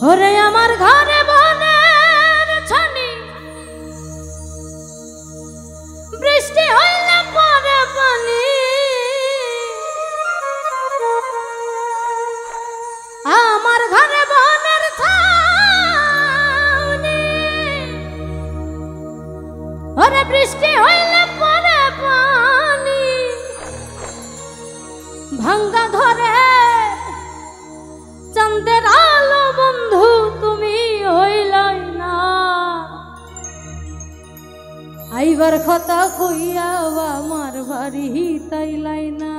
ওরে আমার ঘরে বনের ছানি বৃষ্টি হইলে পরে পানি আমার ঘরে বনের ছানি ওরে বৃষ্টি হইলে পরে পানি ভাঙ্গা ঘরে চাঁদের আলো বন্ধু তুমি হইলাই না আইবার কথা কইয়া আমার বাড়ি তাইলাই না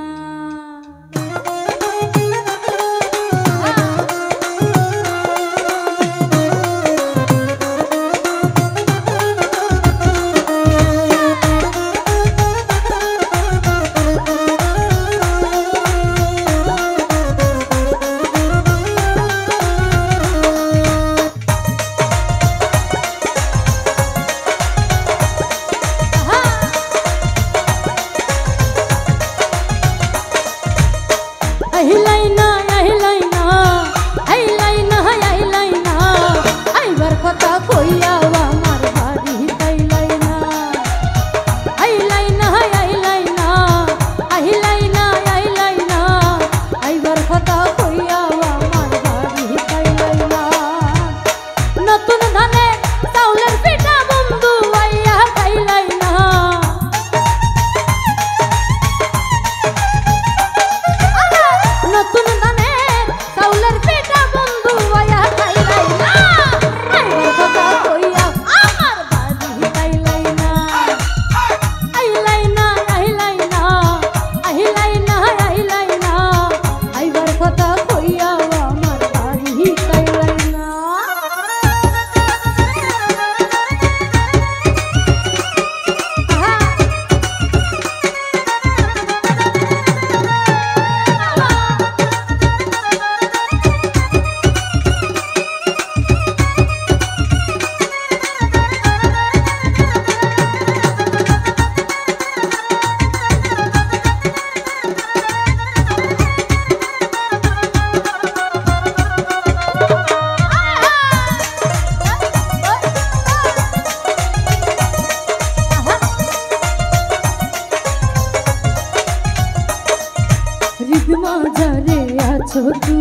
তুমি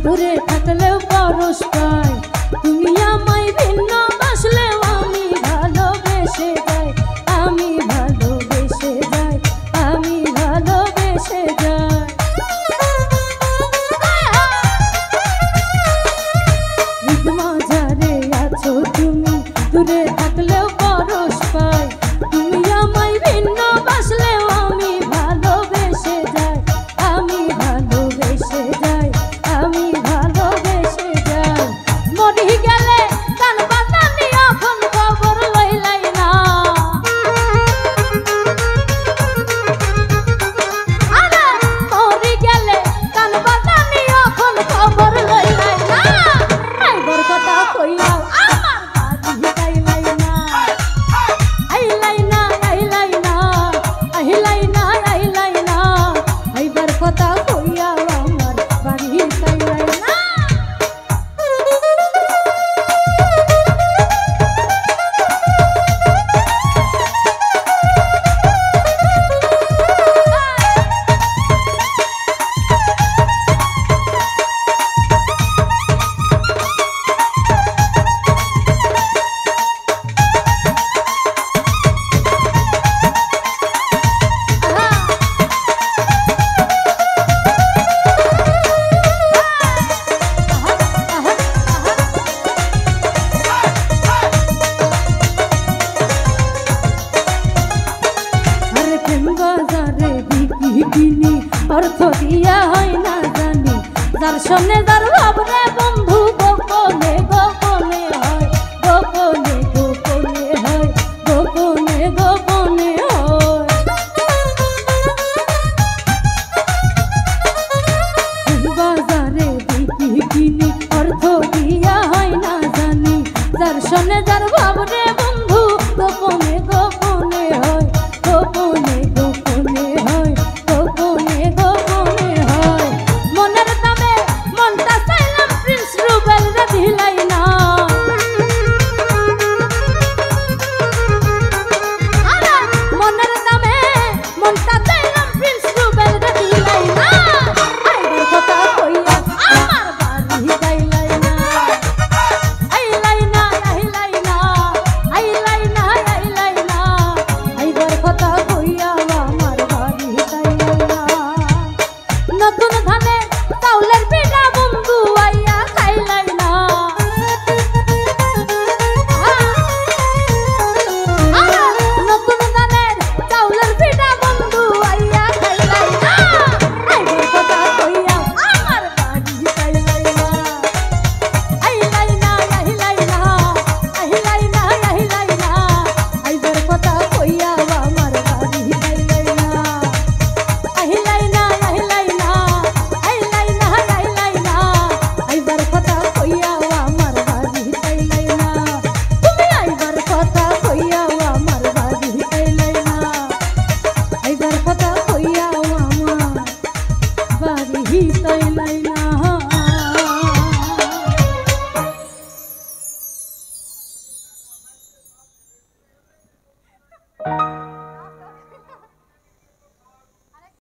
দূরে থাকলেও পরশ পাই তুমি আমায় ভিন্ন বাসলেও আমি ভালোবেসে যাই আমি ভালোবেসে যাই আমি ভালোবেসে যাই মাঝারে আছো তুমি দূরে থাকলেও পরশ পাই তুমি আমায় ভিন্ন বাসলেও আমি ভালোবেসে যাই আমি ভালোবেসে যাই আমি ভালোবেসে যাই মরি গেলে কান বাতানি এখন খবর লইলাই না আরে মরি গেলে কান বাতানি এখন খবর লইলাই না আইবার কথা কইয়া আমার বাড়ি তাইলাই না আইলাই না আইলাই না আইলাই না আইলাই না আইবার কথা কইয়া আমার বাড়ি তাইলাই না অর্থ দিয়া হয় না জানি যার সামনে যার ভাবরে